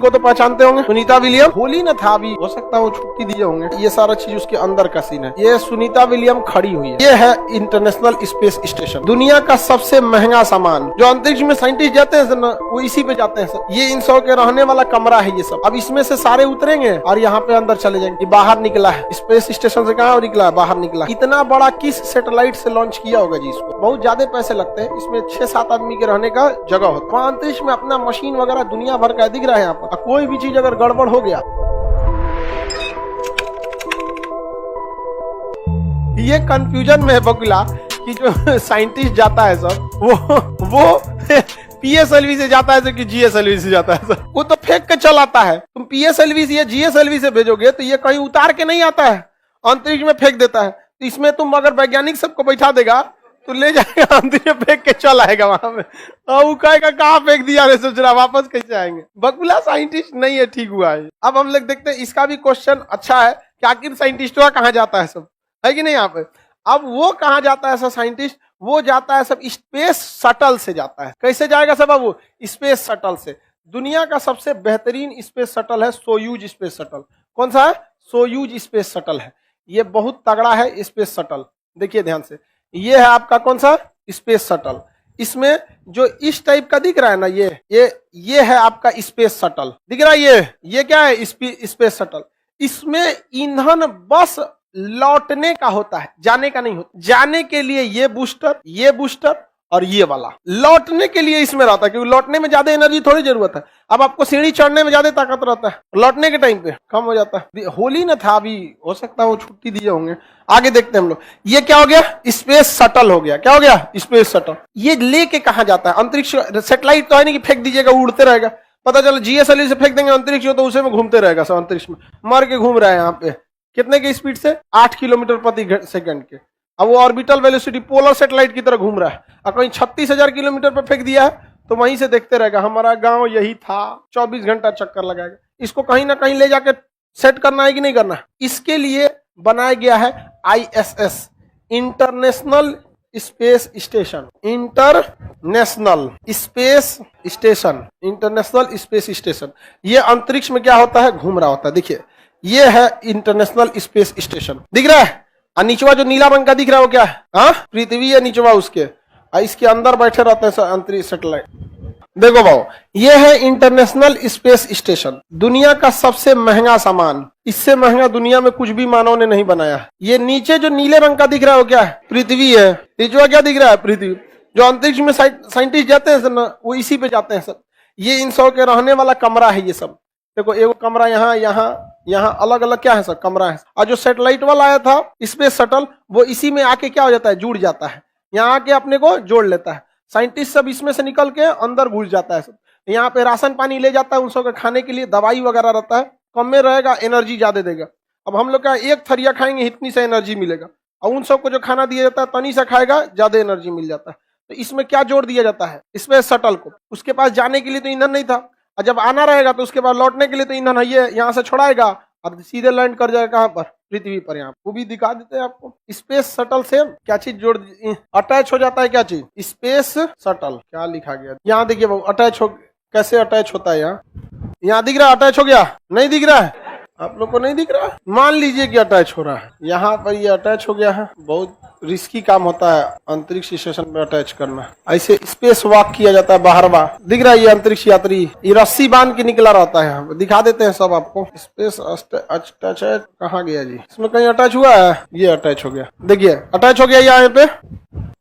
इनको तो पहचानते होंगे, सुनीता विलियम। होली न था अभी, हो सकता है वो छुट्टी दिए होंगे। ये सारा चीज उसके अंदर का सीन है। ये सुनीता विलियम खड़ी हुई है। ये है इंटरनेशनल स्पेस स्टेशन, दुनिया का सबसे महंगा सामान। जो अंतरिक्ष में साइंटिस्ट जाते हैं ना, वो इसी पे जाते हैं सर। ये इन सब के रहने वाला कमरा है ये सब। अब इसमें से सारे उतरेंगे और यहाँ पे अंदर चले जाएंगे। बाहर निकला है स्पेस स्टेशन से, कहाँ निकला है? बाहर निकला। इतना बड़ा किस सैटेलाइट से लॉन्च किया होगा जी इसको? बहुत ज्यादा पैसे लगते हैं इसमें। 6-7 आदमी के रहने का जगह होता है। अंतरिक्ष में अपना मशीन वगैरह दुनिया भर का दिख रहा है यहाँ पर। कोई भी चीज अगर गड़बड़ हो गया, ये कंफ्यूजन में है बकुला कि जो साइंटिस्ट जाता है सब, वो पीएसएलवी से जाता है कि जीएसएलवी से जाता है सर। वो तो फेंक के चल आता है। तुम पीएसएलवी से या जीएसएलवी से भेजोगे तो ये कहीं उतार के नहीं आता है, अंतरिक्ष में फेंक देता है। तो इसमें तुम अगर वैज्ञानिक सबको बैठा देगा तो ले जाएगा अंतरिक्ष में फेंक के चल आएगा वहां में। वो कहेगा कहाँ फेंक दिया रे, सोच रहा वापस कैसे आएंगे। बकुला साइंटिस्ट नहीं है, ठीक हुआ है। अब हम लोग देखते हैं इसका भी क्वेश्चन अच्छा है कि आखिर साइंटिस्टों कहाँ जाता है सब, है कि नहीं यहाँ पे। अब वो कहाँ जाता है सब साइंटिस्ट? वो जाता है सब स्पेस शटल से जाता है। कैसे जाएगा सब? अब वो स्पेस शटल से। दुनिया का सबसे बेहतरीन स्पेस शटल है सोयूज स्पेस शटल। कौन सा है? सोयूज स्पेस शटल है। ये बहुत तगड़ा है स्पेस शटल। देखिए ध्यान से, ये है आपका कौन सा स्पेस शटल। इसमें जो इस टाइप का दिख रहा है ना, ये है आपका स्पेस शटल। दिख रहा है ये क्या है? Space shuttle. इसमें ईंधन बस लौटने का होता है, जाने का नहीं होता। जाने के लिए ये बूस्टर और ये वाला, लौटने के लिए इसमें रहता है, क्योंकि लौटने में ज्यादा एनर्जी थोड़ी जरूरत है। अब आपको सीढ़ी चढ़ने में ज्यादा ताकत रहता है, लौटने के टाइम पे कम हो जाता है। होली न था अभी, हो सकता है वो छुट्टी दिए होंगे। आगे देखते हैं हम लोग। ये क्या हो गया? स्पेस शटल हो गया। क्या हो गया? Space shuttle. ये लेके कहाँ जाता है? अंतरिक्ष। सेटेलाइट तो है नहीं कि फेंक दीजिएगा उड़ते रहेगा। पता चला जीएसएलवी से फेंक देंगे अंतरिक्ष तो उसे में घूमते रहेगा सब। अंतरिक्ष में मर के घूम रहा है यहाँ पे। कितने की स्पीड से? 8 किलोमीटर प्रति सेकंड के। अब वो ऑर्बिटल वेलोसिटी पोलर सैटेलाइट की तरह घूम रहा है। और कहीं 36,000 किलोमीटर पर फेंक दिया है तो वहीं से देखते रहेगा, हमारा गांव यही था। 24 घंटा चक्कर लगाएगा। इसको कहीं ना कहीं ले जाके सेट करना है कि नहीं करना है? इसके लिए बनाया गया है ISS, international space station. International space station. ये अंतरिक्ष में क्या होता है? घूम रहा होता है। देखिए ये है इंटरनेशनल स्पेस स्टेशन। दिख रहा है? और नीचवा जो नीला रंग का दिख रहा है वो क्या है? हाँ, पृथ्वी है नीचवा उसके। इसके अंदर बैठे रहते हैं अंतरिक्ष सैटेलाइट। देखो भाव, ये है इंटरनेशनल स्पेस स्टेशन, दुनिया का सबसे महंगा सामान। इससे महंगा दुनिया में कुछ भी मानव ने नहीं बनाया। ये नीचे जो नीले रंग का दिख रहा है वो क्या है? पृथ्वी है। नीचवा क्या दिख रहा है? पृथ्वी। जो अंतरिक्ष में साइंटिस्ट जाते हैं ना, वो इसी पे जाते हैं सब। ये इन सब के रहने वाला कमरा है ये सब। देखो एगो कमरा यहाँ अलग अलग क्या है सब कमरा है। और जो सैटेलाइट वाला आया था स्पेस शटल, वो इसी में आके क्या हो जाता है? जुड़ जाता है। यहाँ आके अपने को जोड़ लेता है। साइंटिस्ट सब इसमें से निकल के अंदर घुस जाता है सब। यहाँ पे राशन पानी ले जाता है उन सब के खाने के लिए, दवाई वगैरह रहता है। कम में रहेगा, एनर्जी ज्यादा देगा। अब हम लोग का एक थरिया खाएंगे इतनी सा एनर्जी मिलेगा, और उन सबको जो खाना दिया जाता है तनी सा खाएगा, ज्यादा एनर्जी मिल जाता है। तो इसमें क्या जोड़ दिया जाता है? स्पेस शटल को। उसके पास जाने के लिए तो ईंधन नहीं था, और जब आना रहेगा तो उसके बाद लौटने के लिए तो ईंधन है। यहाँ से छोड़ाएगा और सीधे लैंड कर जाएगा कहाँ पर? पृथ्वी पर। यहाँ वो भी दिखा देते हैं आपको। स्पेस शटल से क्या चीज जोड़ अटैच हो जाता है? क्या चीज? Space shuttle. क्या लिखा गया यहाँ देखिए वो अटैच हो, कैसे अटैच होता है। यहाँ दिख रहा है अटैच हो गया? नहीं दिख रहा है? आप लोग को नहीं दिख रहा है? मान लीजिए कि अटैच हो रहा है। यहाँ पर ये अटैच हो गया है। बहुत रिस्की काम होता है अंतरिक्ष स्टेशन में अटैच करना। ऐसे स्पेस वॉक किया जाता है बाहरवा। दिख रहा है ये अंतरिक्ष यात्री, ये रस्सी बांध के निकला रहता है। दिखा देते हैं सब आपको। स्पेस अटैच कहाँ गया जी? इसमें कहीं अटैच हुआ है? ये अटैच हो गया। देखिए अटैच हो गया यहाँ पे।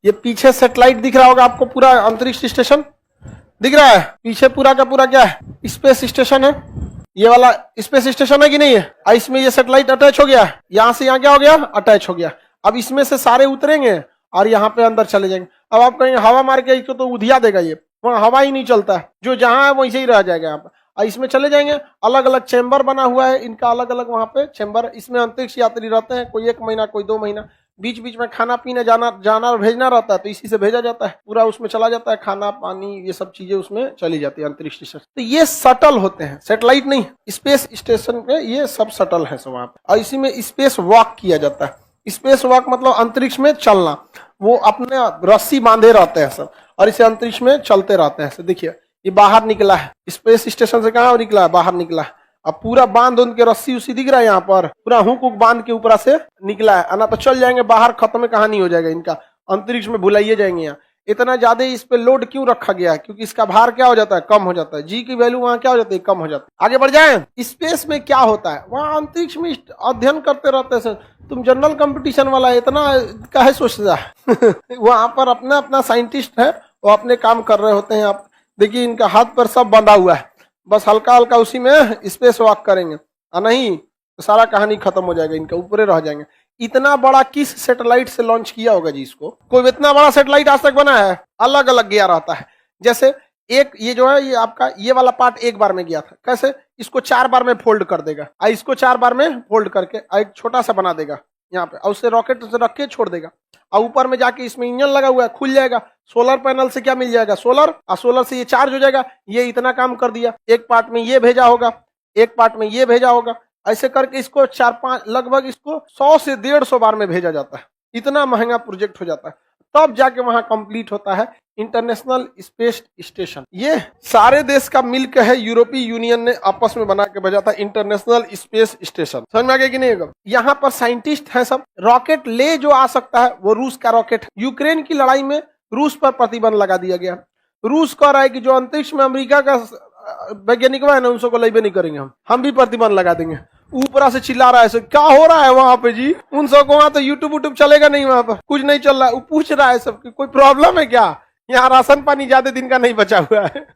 ये पीछे सैटेलाइट दिख रहा होगा आपको, पूरा अंतरिक्ष स्टेशन दिख रहा है। पीछे पूरा का पूरा क्या है? स्पेस स्टेशन है। ये वाला स्पेस स्टेशन है कि नहीं है? इसमें ये सैटेलाइट अटैच हो गया। यहाँ से यहाँ क्या हो गया? अटैच हो गया। अब इसमें से सारे उतरेंगे और यहाँ पे अंदर चले जाएंगे। अब आप कहेंगे हवा मार के इसको तो उधिया देगा, ये वहाँ हवा ही नहीं चलता है। जो जहाँ है वैसे ही रह जाएगा यहाँ पर। और इसमें चले जाएंगे। अलग अलग चैम्बर बना हुआ है इनका, अलग अलग वहाँ पे चैम्बर। इसमें अंतरिक्ष यात्री रहते हैं, कोई 1 महीना, कोई 2 महीना। बीच बीच में खाना पीने जाना और भेजना रहता है, तो इसी से भेजा जाता है। पूरा उसमें चला जाता है, खाना पानी ये सब चीजें उसमें चली जाती है अंतरिक्ष स्टेशन। तो ये शटल होते हैं, सैटेलाइट नहीं। स्पेस स्टेशन पे ये सब शटल है सब वहाँ पे। और इसी में स्पेस वॉक किया जाता है। स्पेस वॉक मतलब अंतरिक्ष में चलना। वो अपने रस्सी बांधे रहते हैं सब और इसे अंतरिक्ष में चलते रहते हैं। देखिए ये बाहर निकला है, स्पेस स्टेशन से कहाँ निकला है, बाहर निकला है। अब पूरा बांध उन के रस्सी उसी दिख रहा है यहाँ पर, पूरा हुक हुक बांध के ऊपर से निकला है, ना तो चल जाएंगे बाहर, खत्म कहानी हो जाएगा इनका, अंतरिक्ष में भुलाइए जाएंगे यहाँ। इतना ज्यादा इस पे लोड क्यों रखा गया है, क्योंकि इसका भार क्या हो जाता है, कम हो जाता है, जी की वैल्यू वहां क्या हो जाती है, कम हो जाती है। आगे बढ़ जाए, स्पेस में क्या होता है, वहां अंतरिक्ष में अध्ययन करते रहते हैं। तुम जनरल कंपटीशन वाला इतना काहे सोचता है वहां पर अपना अपना साइंटिस्ट है, वो अपने काम कर रहे होते हैं। आप देखिए इनका हाथ पर सब बंधा हुआ है, बस हल्का हल्का उसी में स्पेस वॉक करेंगे, नहीं तो सारा कहानी खत्म हो जाएगा, इनके ऊपर रह जाएंगे। इतना बड़ा किस सैटेलाइट से लॉन्च किया होगा जी इसको, कोई इतना बड़ा सैटेलाइट आज तक बना है, अलग अलग गया रहता है। जैसे एक ये जो है, ये आपका ये वाला पार्ट एक बार में गया था, कैसे, इसको 4 बार में फोल्ड कर देगा, इसको 4 बार में फोल्ड करके एक छोटा सा बना देगा यहाँ पे, और उसे रॉकेट से रख के छोड़ देगा, और ऊपर में जाके इसमें इंजन लगा हुआ है, खुल जाएगा। सोलर पैनल से क्या मिल जाएगा, सोलर, और सोलर से ये चार्ज हो जाएगा। ये इतना काम कर दिया, एक पार्ट में ये भेजा होगा, एक पार्ट में ये भेजा होगा, ऐसे करके इसको 4-5 लगभग इसको 100 से 150 बार में भेजा जाता है। इतना महंगा प्रोजेक्ट हो जाता है, तब जाके वहां कंप्लीट होता है इंटरनेशनल स्पेस स्टेशन। ये सारे देश का मिलकर है, यूरोपीय यूनियन ने आपस में बना के भेजा था इंटरनेशनल स्पेस स्टेशन। समझ में आ गया कि नहीं? यहाँ पर साइंटिस्ट है सब, रॉकेट ले जो आ सकता है वो रूस का रॉकेट। यूक्रेन की लड़ाई में रूस पर प्रतिबंध लगा दिया गया। रूस कह रहा है कि जो अंतरिक्ष में अमेरिका का वैज्ञानिक है ना, उन सबको लेबे नहीं करेंगे, हम भी प्रतिबंध लगा देंगे। ऊपर से चिल्ला रहा है, क्या हो रहा है वहां पे जी, उन सबको वहां तो यूट्यूब चलेगा नहीं, वहां पर कुछ नहीं चल रहा है। वो पूछ रहा है सबकी, कोई प्रॉब्लम है क्या, यहाँ राशन पानी ज्यादा दिन का नहीं बचा हुआ है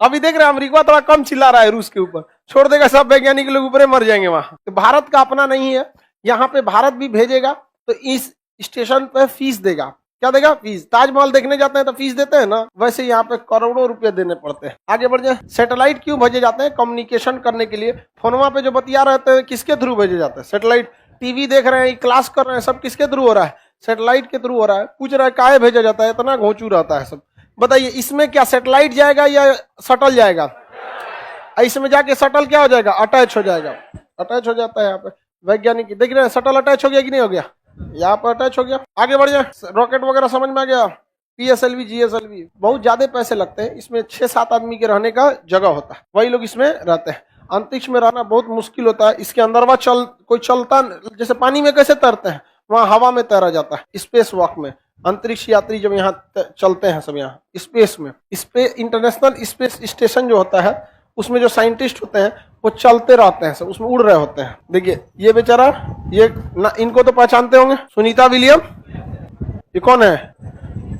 अभी देख रहे हैं अमेरिका थोड़ा कम चिल्ला रहा है रूस के ऊपर, छोड़ देगा सब वैज्ञानिक लोग ऊपर मर जाएंगे वहां। तो भारत का अपना नहीं है, यहाँ पे भारत भी भेजेगा तो इस स्टेशन पे फीस देगा। क्या देगा? फीस। ताजमहल देखने जाते हैं तो फीस देते हैं ना, वैसे यहाँ पे करोड़ों रुपए देने पड़ते हैं। आगे बढ़ जाए, सैटेलाइट क्यों भेजे जाते हैं? कम्युनिकेशन करने के लिए। फोनवा पे जो बतिया रहते हैं किसके थ्रू भेजे जाते हैं? सैटेलाइट। टीवी देख रहे हैं, क्लास कर रहे हैं, सब किसके थ्रू हो रहा है? सैटेलाइट के थ्रू हो रहा है। पूछ रहा है काहे भेजा जाता है, इतना घोंचू रहता है सब। बताइए इसमें क्या सैटेलाइट जाएगा या शटल जाएगा? इसमें जाके शटल क्या हो जाएगा? अटैच हो जाएगा। अटैच हो जाता है यहाँ पे। वैज्ञानिक देख रहे हैं शटल अटैच हो गया कि नहीं हो गया? यहाँ पर अटैच हो गया। आगे बढ़ जाए, रॉकेट वगैरह समझ में आ गया। PSLV GSLV बहुत ज्यादा पैसे लगते हैं इसमें। 6-7 आदमी के रहने का जगह होता है, वही लोग इसमें रहते हैं। अंतरिक्ष में रहना बहुत मुश्किल होता है। इसके अंदर वह कोई चलता, जैसे पानी में कैसे तैरते हैं, वहां हवा में तैरा जाता है। स्पेस वॉक में अंतरिक्ष यात्री जब यहाँ चलते हैं सब यहाँ स्पेस में, इंटरनेशनल स्पेस स्टेशन जो होता है उसमें जो साइंटिस्ट होते हैं वो चलते रहते हैं सब, उसमें उड़ रहे होते हैं। देखिए ये बेचारा, ये ना, इनको तो पहचानते होंगे, सुनीता विलियम। ये कौन है?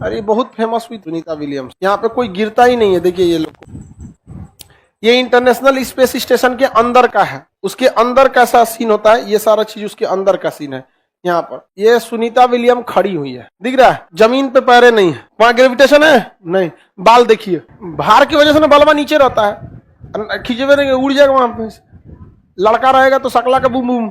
अरे बहुत फेमस हुई सुनीता विलियम्स। यहाँ पे कोई गिरता ही नहीं है। देखिए ये लोग, ये इंटरनेशनल स्पेस स्टेशन के अंदर का है। उसके अंदर कैसा सीन होता है, ये सारा चीज उसके अंदर का सीन है। यहाँ पर ये सुनीता विलियम खड़ी हुई है, दिख रहा है? जमीन पे पैरे नहीं है। वहां ग्रेविटेशन है नहीं। बाल देखिए, भार की वजह से ना बलवा नीचे रहता है, खींचे हुए रहेंगे उड़ जाएगा। वहां पे लड़का रहेगा तो सकला का बूम बूम,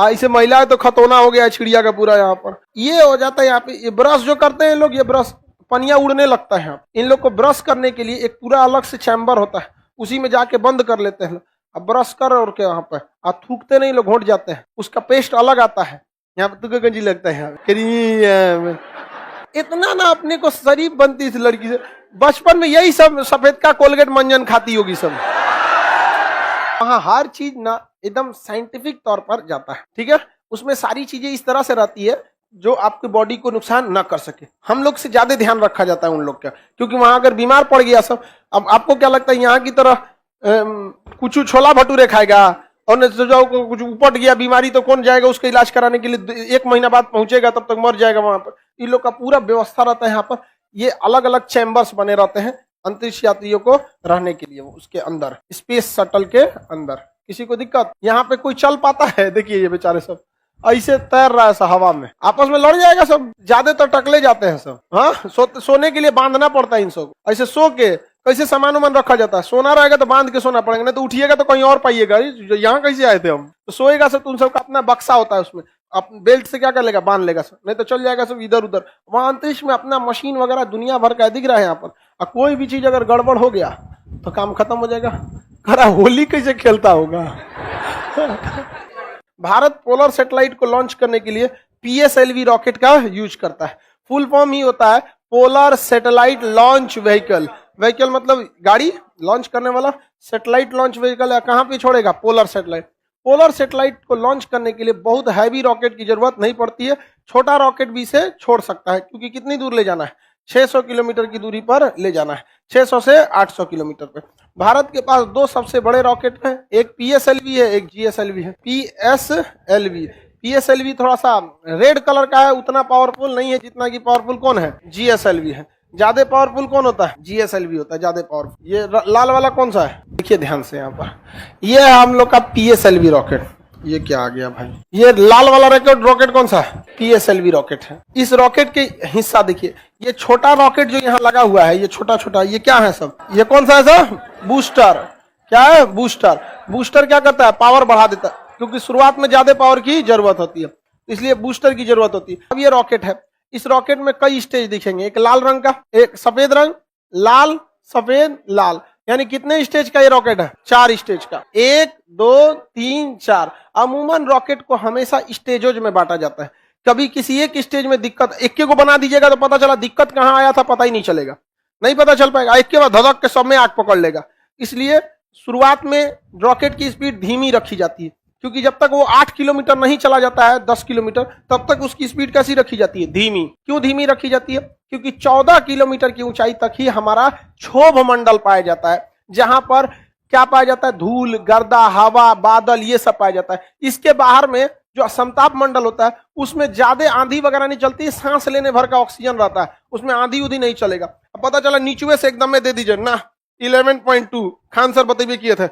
इसे महिला है तो खतौना हो गया है चिड़िया का पूरा। यहाँ पर ये हो जाता है। यहाँ पे ये ब्रश जो करते हैं लोग, ये ब्रश पनिया उड़ने लगता है। इन लोग को ब्रश करने के लिए एक पूरा अलग से चैम्बर होता है, उसी में जाके बंद कर लेते हैं। अब ब्रश कर और के वहां पर थूकते नहीं लोग, घोट जाते हैं। उसका पेस्ट अलग आता है। यहाँ पे तुके गंजी लगता है। इतना ना अपने को शरीफ बनती इस लड़की से। बचपन में यही सब सफेद का कोलगेट मंजन खाती होगी सब। वहां हर चीज ना एकदम साइंटिफिक तौर पर जाता है, ठीक है? उसमें सारी चीजें इस तरह से रहती है जो आपकी बॉडी को नुकसान न कर सके। हम लोग से ज्यादा ध्यान रखा जाता है उन लोग का, क्योंकि वहां अगर बीमार पड़ गया सब। अब आपको क्या लगता है यहाँ की तरह कुछ छोला भटूरे खाएगा और जो कुछ उपट गया बीमारी तो कौन जाएगा उसका इलाज कराने के लिए? 1 महीना बाद पहुंचेगा, तब तक मर जाएगा वहां पर। इन लोग का पूरा व्यवस्था रहता है यहाँ पर। ये अलग अलग चैम्बर्स बने रहते हैं अंतरिक्ष यात्रियों को रहने के लिए। उसके अंदर स्पेस शटल के अंदर किसी को दिक्कत? यहाँ पे कोई चल पाता है? देखिए ये बेचारे सब ऐसे तैर रहा है सब हवा में, आपस में लड़ जाएगा सब। ज्यादा तो टकले जाते हैं सब। हाँ, सोने के लिए बांधना पड़ता है इन सब। ऐसे सो के कैसे सामान उमान रखा जाता है? सोना रहेगा तो बांध के सोना पड़ेगा, नहीं तो उठिएगा तो कहीं और पाइएगा। यहाँ कैसे आए थे हम? तो सोएगा सब, तो उन सबका अपना बक्सा होता है, उसमें आप बेल्ट से क्या कर लेगा? बांध लेगा सब, नहीं तो चल जाएगा सब इधर उधर। वहां अंतरिक्ष में अपना मशीन वगैरह दुनिया भर का दिख रहा है यहाँ पर। और कोई भी चीज अगर गड़बड़ हो गया तो काम खत्म हो जाएगा। खरा होली कैसे खेलता होगा भारत पोलर सैटेलाइट को लॉन्च करने के लिए PSLV रॉकेट का यूज करता है। फुल फॉर्म ही होता है polar satellite launch vehicle. Vehicle मतलब गाड़ी, लॉन्च करने वाला। सैटेलाइट लॉन्च व्हीकल है, कहाँ पे छोड़ेगा? Polar satellite. पोलर सैटेलाइट को लॉन्च करने के लिए बहुत हैवी रॉकेट की जरूरत नहीं पड़ती है, छोटा रॉकेट भी इसे छोड़ सकता है, क्योंकि कितनी दूर ले जाना है? 600 किलोमीटर की दूरी पर ले जाना है, 600 से 800 किलोमीटर पे। भारत के पास दो सबसे बड़े रॉकेट हैं, एक PSLV है, एक GSLV है। PSLV थोड़ा सा रेड कलर का है, उतना पावरफुल नहीं है जितना कि पावरफुल कौन है? GSLV है। ज्यादा पावरफुल कौन होता है? GSLV होता है ज्यादा पावरफुल। ये लाल वाला कौन सा है? देखिए ध्यान से यहाँ पर, ये है हम लोग का PSLV रॉकेट। ये क्या आ गया भाई? ये लाल वाला रॉकेट कौन सा है? PSLV रॉकेट है। इस रॉकेट के हिस्सा देखिए, ये छोटा रॉकेट जो यहाँ लगा हुआ है, ये छोटा छोटा, ये क्या है सब? ये कौन सा है सर? बूस्टर। क्या है? बूस्टर। बूस्टर क्या करता है? पावर बढ़ा देता है, क्योंकि शुरुआत में ज्यादा पावर की जरूरत होती है, इसलिए बूस्टर की जरूरत होती है। अब ये रॉकेट है, इस रॉकेट में कई स्टेज दिखेंगे, एक लाल रंग का, एक सफेद रंग, लाल सफेद लाल, यानी कितने स्टेज का ये रॉकेट है? 4 स्टेज का। 1 2 3 4। अमूमन रॉकेट को हमेशा स्टेजों में बांटा जाता है, कभी किसी एक स्टेज में दिक्कत, एक को बना दीजिएगा तो पता चला दिक्कत कहाँ आया था पता ही नहीं चलेगा, नहीं पता चल पाएगा, एक के बाद धधक के सब में आग पकड़ लेगा। इसलिए शुरुआत में रॉकेट की स्पीड धीमी रखी जाती है, क्योंकि जब तक वो 8 किलोमीटर नहीं चला जाता है, 10 किलोमीटर, तब तक उसकी स्पीड कैसी रखी जाती है? धीमी। क्यों धीमी रखी जाती है? क्योंकि 14 किलोमीटर की ऊंचाई तक ही हमारा क्षोभ मंडल पाया जाता है, जहां पर क्या पाया जाता है? धूल, गर्दा, हवा, बादल, ये सब पाया जाता है। इसके बाहर में जो समताप मंडल होता है, उसमें ज्यादा आंधी वगैरह नहीं चलती, सांस लेने भर का ऑक्सीजन रहता है, उसमें आंधी उधी नहीं चलेगा। अब पता चला नीचुए से एकदम में दे दीजिए ना 11.2 खान सर बतेबे किए थे,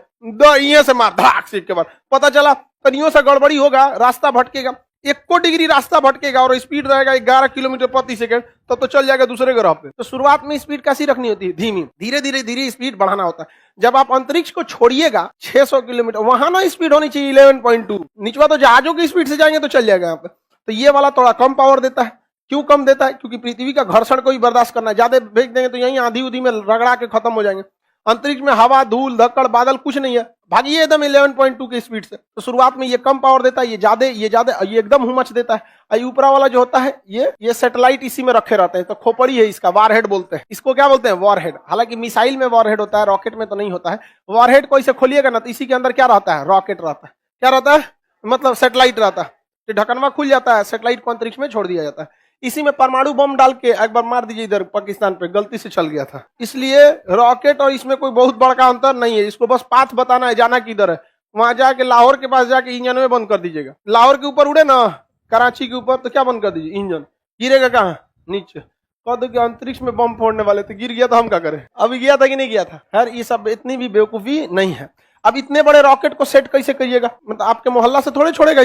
ये से मार धड़ाक से के बाद पता चला तनियों से गड़बड़ी होगा, रास्ता भटकेगा, 1 डिग्री रास्ता भटकेगा और स्पीड रहेगा 11 किलोमीटर प्रति सेकंड, तब तो चल जाएगा दूसरे ग्रह पे। तो शुरुआत में स्पीड कैसी रखनी होती है? धीमी। धीरे धीरे स्पीड बढ़ाना होता है। जब आप अंतरिक्ष को छोड़िएगा 600 किलोमीटर, वहां ना स्पीड होनी चाहिए 11.2, निचवा तो जहाजों की स्पीड से जाएंगे तो चल जाएगा यहाँ पे। तो ये वाला थोड़ा कम पावर देता है। क्यों कम देता है? क्योंकि पृथ्वी का घर्षण को ही बर्दाश्त करना है, ज्यादा भेज देंगे तो यहीं आंधी उधी में रगड़ा के खत्म हो जाएंगे। अंतरिक्ष में हवा, धूल, धक्कड़, बादल कुछ नहीं है, भागिए एकदम 11.2 की स्पीड से। तो शुरुआत में ये कम पावर देता है, ये ज्यादा ये एकदम हुमच देता है। ऊपरा वाला जो होता है ये सैटेलाइट इसी में रखे रहते हैं, तो खोपड़ी है इसका, वॉरहेड बोलते हैं इसको। क्या बोलते हैं? वॉरहेड। हालांकि मिसाइल में वॉरहेड होता है, रॉकेट में तो नहीं होता है। वॉरहेड को इसे खोलिएगा ना तो इसी के अंदर क्या रहता है? रॉकेट रहता है। क्या रहता है? मतलब सैटेलाइट रहता है। तो ढकनवा खुल जाता है, सैटेलाइट को अंतरिक्ष में छोड़ दिया जाता है। इसी में परमाणु बम डाल के एक बार मार दीजिए इधर पाकिस्तान पे, गलती से चल गया था। इसलिए रॉकेट और इसमें कोई बहुत बड़ा अंतर नहीं है, इसको बस पाथ बताना है, जाना किधर है। वहां जाके लाहौर के पास जाके इंजन में बंद कर दीजिएगा। लाहौर के ऊपर उड़े ना, कराची के ऊपर, तो क्या बंद कर दीजिए? इंजन। गिरेगा कहाँ? नीचे। कह दो कि अंतरिक्ष में बम फोड़ने वाले, तो गिर गया तो हम क्या करें? अभी गया था कि नहीं गया था? खैर ये सब इतनी भी बेवकूफी नहीं है। अब इतने बड़े रॉकेट को सेट कैसे करिएगा? मतलब आपके मोहल्ला से थोड़े छोड़ेगा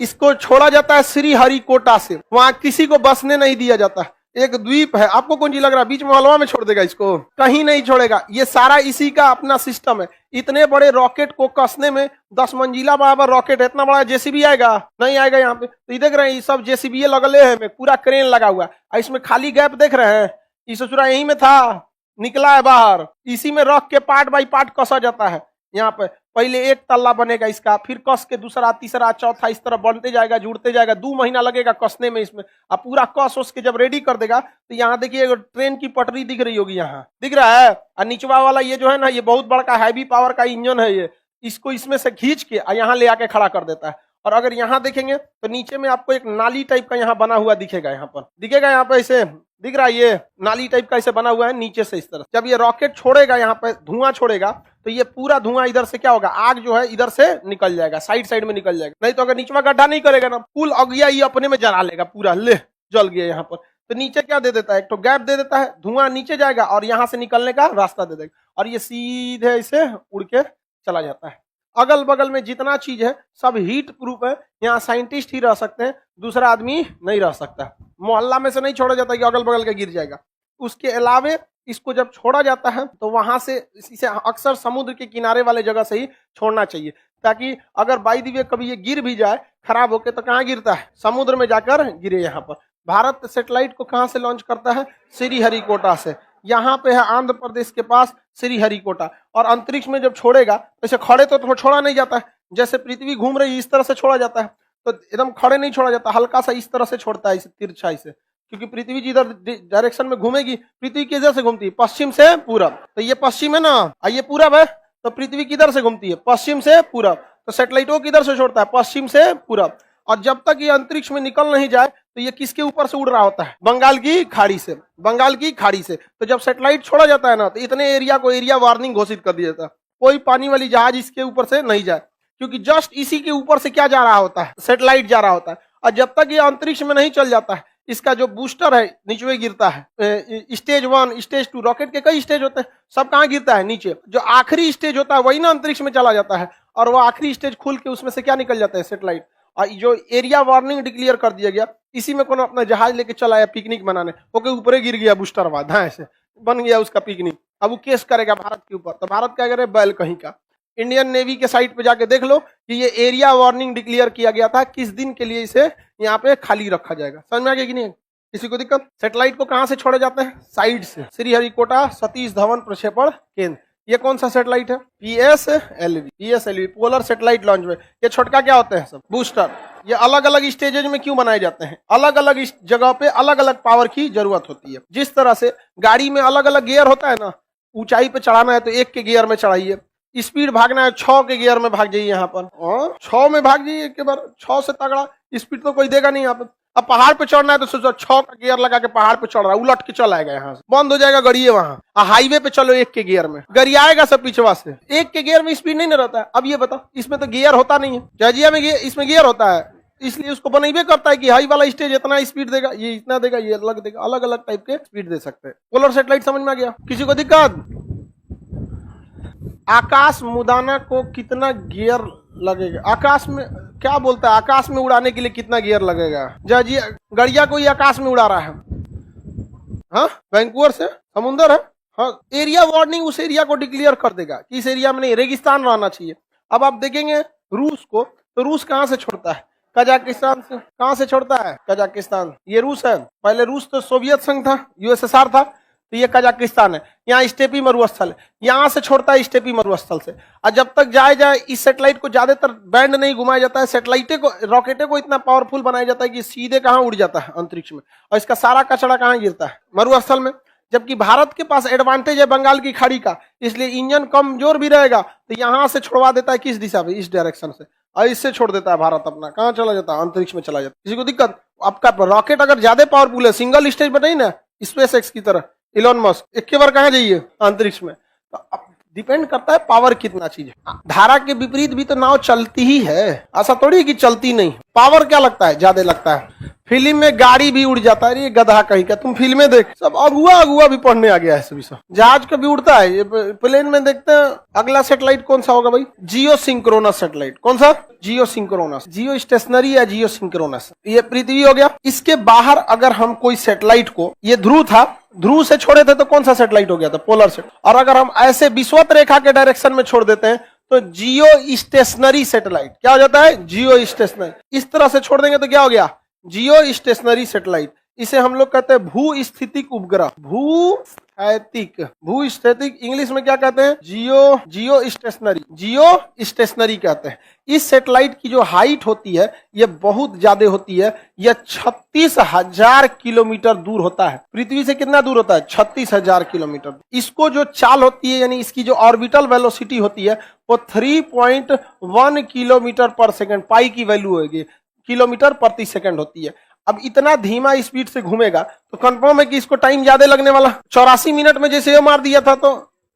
इसको छोड़ा जाता है श्रीहरिकोटा से, वहां किसी को बसने नहीं दिया जाता। एक द्वीप है, आपको कौन चीज लग रहा है बीच मोहल्ला में छोड़ देगा इसको? कहीं नहीं छोड़ेगा। ये सारा इसी का अपना सिस्टम है। इतने बड़े रॉकेट को कसने में 10 मंजिला बराबर रॉकेट है, इतना बड़ा जेसीबी आएगा? नहीं आएगा। यहाँ पे तो देख रहे हैं, ये सब जेसीबी लगले है, पूरा क्रेन लगा हुआ है। इसमें खाली गैप देख रहे हैं, ये ससुरा यहीं में था, निकला है बाहर। इसी में रख के पार्ट बाई पार्ट कसा जाता है। यहाँ पे पहले एक तल्ला बनेगा इसका, फिर कस के दूसरा, तीसरा, चौथा, इस तरह बनते जाएगा, जुड़ते जाएगा। 2 महीना लगेगा कसने में इसमें। अब पूरा कस उसके जब रेडी कर देगा तो यहाँ देखिए ट्रेन की पटरी दिख रही होगी, यहाँ दिख रहा है। और निचवा वाला ये जो है ना, ये बहुत बड़ा हैवी पावर का इंजन है। ये इसको इसमें से खींच के यहाँ ले आके खड़ा कर देता है। और अगर यहाँ देखेंगे तो नीचे में आपको एक नाली टाइप का यहाँ बना हुआ दिखेगा, यहाँ पर दिखेगा, यहाँ पे ऐसे दिख रहा है, ये नाली टाइप का ऐसे बना हुआ है नीचे से इस तरह। जब ये रॉकेट छोड़ेगा, यहाँ पे धुआं छोड़ेगा, तो ये पूरा धुआं इधर से क्या होगा? आग जो है इधर से निकल जाएगा, साइड में निकल जाएगा। नहीं तो अगर नीचवा गड्ढा नहीं करेगा ना, फुल अगिया ये अपने में जला लेगा पूरा, ले जल गया यहाँ पर। तो नीचे क्या दे देता है? एक तो गैप दे देता है, धुआं नीचे जाएगा और यहाँ से निकलने का रास्ता दे देगा, और ये सीधे इसे उड़ के चला जाता है। अगल बगल में जितना चीज है सब हीट प्रूफ है, यहाँ साइंटिस्ट ही रह सकते हैं, दूसरा आदमी नहीं रह सकता। मोहल्ला में से नहीं छोड़ा जाता कि अगल बगल का गिर जाएगा। उसके अलावे इसको जब छोड़ा जाता है तो वहां से इसे अक्सर समुद्र के किनारे वाले जगह से ही छोड़ना चाहिए, ताकि अगर बाई दी वे कभी ये गिर भी जाए खराब होके, तो कहाँ गिरता है? समुद्र में जाकर गिरे। यहाँ पर भारत सैटेलाइट को कहाँ से लॉन्च करता है? श्रीहरिकोटा से। यहाँ पे है आंध्र प्रदेश के पास श्रीहरिकोटा। और अंतरिक्ष में जब छोड़ेगा, ऐसे खड़े तो छोड़ा नहीं जाता है, जैसे पृथ्वी घूम रही है इस तरह से छोड़ा जाता है। तो एकदम खड़े नहीं छोड़ा जाता, हल्का सा इस तरह से छोड़ता है, इसे तिरछाई से। क्योंकि पृथ्वी जिधर डायरेक्शन में घूमेगी, पृथ्वी किधर से घूमती है? पश्चिम से पूरब। तो ये पश्चिम है ना, ये पूरब है, तो पृथ्वी किधर से घूमती है? पश्चिम से पूरब। तो सैटेलाइट को किधर से छोड़ता है? पश्चिम से पूरब। और जब तक ये अंतरिक्ष में निकल नहीं जाए तो ये किसके ऊपर से उड़ रहा होता है? बंगाल की खाड़ी से। बंगाल की खाड़ी से। तो जब सैटेलाइट छोड़ा जाता है ना, तो इतने एरिया को एरिया वार्निंग घोषित कर दिया जाता है, कोई पानी वाली जहाज इसके ऊपर से नहीं जाए, क्योंकि जस्ट इसी के ऊपर से क्या जा रहा होता है? सैटेलाइट जा रहा होता है। और जब तक ये अंतरिक्ष में नहीं चल जाता है, इसका जो बूस्टर है नीचे गिरता है। स्टेज 1, स्टेज 2, रॉकेट के कई स्टेज होते हैं, सब कहाँ गिरता है? नीचे। जो आखिरी स्टेज होता है वही ना अंतरिक्ष में चला जाता है, और वो आखिरी स्टेज खुल के उसमें से क्या निकल जाता है? सैटेलाइट। और जो एरिया वार्निंग डिक्लेयर कर दिया गया, इसी में कोनो अपना जहाज लेके चला आया पिकनिक बनाने, ओके ऊपर गिर गया बूस्टर बाद, हाँ ऐसे बन गया उसका पिकनिक। अब वो केस करेगा भारत के ऊपर, तो भारत क्या करे? बैल कहीं का। इंडियन नेवी के साइट पे जाके देख लो कि ये एरिया वार्निंग डिक्लेयर किया गया था, किस दिन के लिए इसे यहाँ पे खाली रखा जाएगा। समझ में आ गया कि नहीं? किसी को दिक्कत? सैटेलाइट को कहां से छोड़े जाते हैं? साइड से। श्रीहरिकोटा सतीश धवन प्रक्षेपण केंद्र। ये कौन सा सैटेलाइट है? PSLV पोलर सैटेलाइट लॉन्च में। ये छोटका क्या होते हैं? सब बूस्टर। ये अलग अलग स्टेजेज में क्यों बनाए जाते हैं? अलग अलग जगह पे अलग अलग पावर की जरूरत होती है। जिस तरह से गाड़ी में अलग अलग गियर होता है ना, ऊंचाई पे चढ़ाना है तो 1 के गियर में चढ़ाइए, स्पीड भागना है 6 के गियर में भाग जाइए यहाँ पर, और 6 में भाग जाइए एक बार। 6 से तगड़ा स्पीड तो कोई देगा नहीं यहाँ पे। अब पहाड़ पे चढ़ना है तो सोचो 6 का गियर लगा के पहाड़ पे चढ़ रहा है, उलट के चल आएगा, यहाँ से बंद हो जाएगा गड़िए वहां। हाईवे पे चलो 1 के गियर में, गड़ी आएगा सब पिछवा से। 1 के गियर में स्पीड नहीं ना रहता है। अब ये बताओ, इसमें तो गियर होता नहीं है, जजिया में इसमें गियर होता है, इसलिए उसको बनाइए करता है कि हाई वाला स्टेज इतना स्पीड देगा, ये इतना देगा, ये अलग देगा। अलग अलग टाइप के स्पीड दे सकते हैं। पोलर सैटेलाइट समझ में आ गया? किसी को दिक्कत? आकाश मुदाना को कितना गियर लगेगा? आकाश में क्या बोलता है? आकाश में उड़ाने के लिए कितना गियर लगेगा? जी गड़िया को ही आकाश में उड़ा रहा है, हाँ वैंकूवर से समुंदर है, हाँ। एरिया वार्निंग उस एरिया को डिक्लेयर कर देगा कि इस एरिया में नहीं, रेगिस्तान रहना चाहिए। अब आप देखेंगे रूस को, तो रूस कहाँ से छोड़ता है? कजाकिस्तान से। कहाँ से छोड़ता है? कजाकिस्तान। ये रूस है। पहले रूस तो सोवियत संघ था, USSR था, तो ये कजाकिस्तान है। यहाँ स्टेपी मरुस्थल है, यहाँ से छोड़ता है स्टेपी मरुस्थल से। और जब तक जाए इस सैटेलाइट को ज्यादातर बैंड नहीं घुमाया जाता है, सैटेलाइटे को, रॉकेटे को इतना पावरफुल बनाया जाता है कि सीधे कहाँ उड़ जाता है? अंतरिक्ष में। और इसका सारा कचरा कहाँ गिरता है? मरुस्थल में। जबकि भारत के पास एडवांटेज है बंगाल की खाड़ी का, इसलिए इंजन कमजोर भी रहेगा, तो यहाँ से छोड़वा देता है किस दिशा में? इस डायरेक्शन से। और इससे छोड़ देता है भारत अपना, कहाँ चला जाता है? अंतरिक्ष में चला जाता है। किसी को दिक्कत? आपका रॉकेट अगर ज्यादा पावरफुल है, सिंगल स्टेज बनाई ना SpaceX की तरह, इलॉन मस्क, एक के बार कहाँ जाइए? अंतरिक्ष में। तो डिपेंड करता है पावर कितना चीज है। धारा के विपरीत भी तो नाव चलती ही है, ऐसा थोड़ी है कि चलती नहीं। पावर क्या लगता है? ज्यादा लगता है। फिल्म में गाड़ी भी उड़ जाता है, ये गधा कहीं का। तुम फिल्में देख, सब अगुआ भी पढ़ने आ गया है सभी सब। जहाज का भी उड़ता है, ये प्लेन में देखते हैं। अगला सैटेलाइट कौन सा होगा भाई? जियो सिंक्रोनस सैटेलाइट। कौन सा? जियो सिंक्रोनस। जियो स्टेशनरी या जियो सिंक्रोनस। ये पृथ्वी हो गया। इसके बाहर अगर हम कोई सैटेलाइट को, ये ध्रुव था, ध्रुव से छोड़े थे तो कौन सा सैटेलाइट हो गया था? Polar satellite. और अगर हम ऐसे विषुवत रेखा के डायरेक्शन में छोड़ देते हैं तो जियो स्टेशनरी सैटेलाइट। क्या हो जाता है? जियो स्टेशनरी। इस तरह से छोड़ देंगे तो क्या हो गया? जियो स्टेशनरी सैटेलाइट। इसे हम लोग कहते हैं भू स्थितिक उपग्रह। भू स्थितिक इंग्लिश में क्या कहते हैं? जियो स्टेशनरी कहते हैं। इस सैटेलाइट की जो हाइट होती है ये बहुत ज्यादा होती है। यह 36,000 किलोमीटर दूर होता है। पृथ्वी से कितना दूर होता है? 36,000 किलोमीटर। इसको जो चाल होती है, यानी इसकी जो ऑर्बिटल वेलोसिटी होती है, वो 3.1 किलोमीटर पर सेकेंड, पाई की वैल्यू होगी, किलोमीटर प्रति सेकंड होती है। अब इतना धीमा स्पीड से घूमेगा तो कंफर्म है कि इसको टाइम ज्यादा लगने वाला। 84 मिनट में जैसे ये मार दिया था तो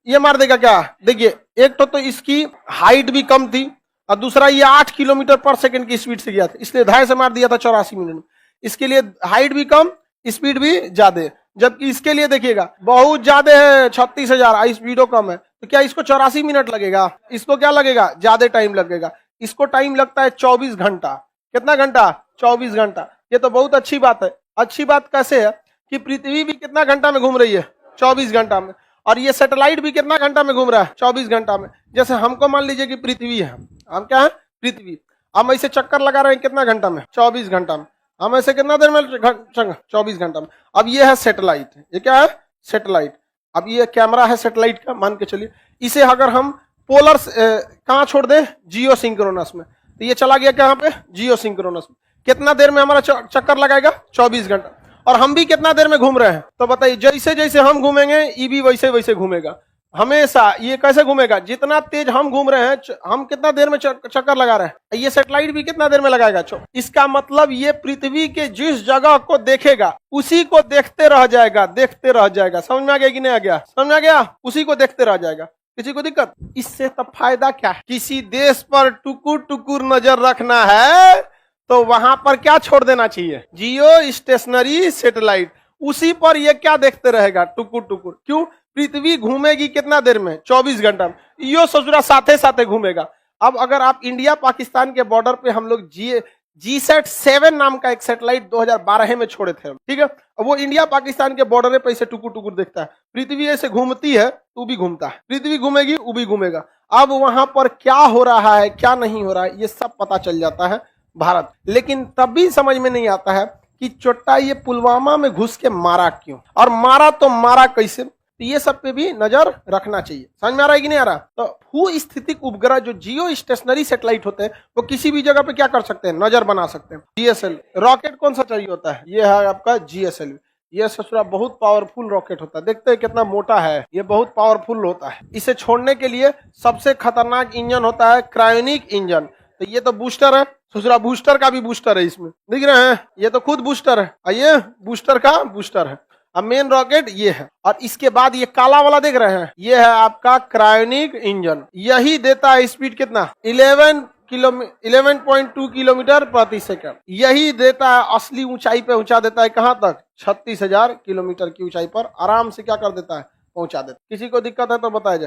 ये मार देगा क्या? देखिए, एक तो इसकी हाइट भी कम थी, और दूसरा ये 8 किलोमीटर पर सेकंड की स्पीड से गया था, इसलिए 2.5 से मार दिया था 84 मिनट में। इसके लिए हाइट भी कम, स्पीड भी ज्यादा। जबकि इसके लिए देखिएगा बहुत ज्यादा है, 36,000, स्पीडो कम है, तो क्या इसको 84 मिनट लगेगा? इसको क्या लगेगा? ज्यादा टाइम लगेगा। इसको टाइम लगता है 24 घंटा। कितना घंटा? 24 घंटा। ये तो बहुत अच्छी बात है। अच्छी बात कैसे है कि पृथ्वी भी कितना घंटा में घूम रही है? 24 घंटा में। और ये सैटेलाइट भी कितना घंटा में घूम रहा है? 24 घंटा में। जैसे हमको मान लीजिए कि पृथ्वी है, हम क्या है? पृथ्वी। हम ऐसे चक्कर लगा रहे हैं कितना घंटा में? 24 घंटा में। हम ऐसे कितना देर में? 24 घंटा में। अब ये है सैटेलाइट। ये क्या है? सैटेलाइट। अब ये कैमरा है सैटेलाइट का, मान के चलिए। इसे अगर हम पोलर कहाँ छोड़ दें? जियो सिंक्रोनस में, तो ये चला गया कहाँ पे? जियो सिंक्रोनस में। कितना देर में हमारा चक्कर लगाएगा? 24 घंटा। और हम भी कितना देर में घूम रहे हैं? तो बताइए, जैसे जैसे हम घूमेंगे ये भी वैसे वैसे घूमेगा, हमेशा। ये कैसे घूमेगा? जितना तेज हम घूम रहे हैं, हम कितना देर में चक्कर लगा रहे हैं, ये सैटेलाइट भी कितना देर में लगाएगा। इसका मतलब ये पृथ्वी के जिस जगह को देखेगा उसी को देखते रह जाएगा, देखते रह जाएगा। समझ में आ गया कि नहीं आ गया? समझ में आ गया? उसी को देखते रह जाएगा। किसी को दिक्कत? इससे तब फायदा क्या है? किसी देश पर टुकुर टुकुर नजर रखना है तो वहां पर क्या छोड़ देना चाहिए? जियो स्टेशनरी सैटेलाइट। उसी पर ये क्या देखते रहेगा? टुकुर टुकुर। क्यों? पृथ्वी घूमेगी कितना देर में? 24 घंटा में। यो ससुरा साथे साथे घूमेगा। अब अगर आप इंडिया पाकिस्तान के बॉर्डर पे हम लोग GSAT-7 नाम का एक सैटेलाइट 2012 में छोड़े थे, ठीक है। अब वो इंडिया पाकिस्तान के बॉर्डर पे ऐसे टुकुर टुकुर देखता है। पृथ्वी ऐसे घूमती है तो भी घूमता है, पृथ्वी घूमेगी वो भी घूमेगा। अब वहां पर क्या हो रहा है क्या नहीं हो रहा है ये सब पता चल जाता है भारत। लेकिन तब भी समझ में नहीं आता है कि चोट्टा ये पुलवामा में घुस के मारा क्यों, और मारा तो मारा कैसे। तो ये सब पे भी नजर रखना चाहिए। समझ में आ रहा है कि नहीं आ रहा? तो भू स्थितिक उपग्रह जो जियो स्टेशनरी सैटेलाइट होते हैं वो किसी भी जगह पे क्या कर सकते हैं? नजर बना सकते हैं। GSL रॉकेट कौन सा चाहिए होता है? ये है आपका GSL। ये ससुरा बहुत पावरफुल रॉकेट होता है। देखते हैं कितना मोटा है, ये बहुत पावरफुल होता है। इसे छोड़ने के लिए सबसे खतरनाक इंजन होता है क्रायोनिक इंजन। तो ये तो बूस्टर है ससुरा, बूस्टर का भी बूस्टर है इसमें, दिख रहे हैं? ये तो खुद बूस्टर है, ये बूस्टर का बूस्टर है। अब मेन रॉकेट ये है, और इसके बाद ये काला वाला देख रहे हैं, ये है आपका क्रायोनिक इंजन। यही देता है स्पीड कितना? 11.2 किलोमीटर प्रति सेकंड। यही देता है असली ऊंचाई पे ऊंचा देता है। कहां तक? 36,000 किलोमीटर की ऊंचाई पर आराम से क्या कर देता है? पहुंचा देता है। किसी को दिक्कत है तो बताया जाए।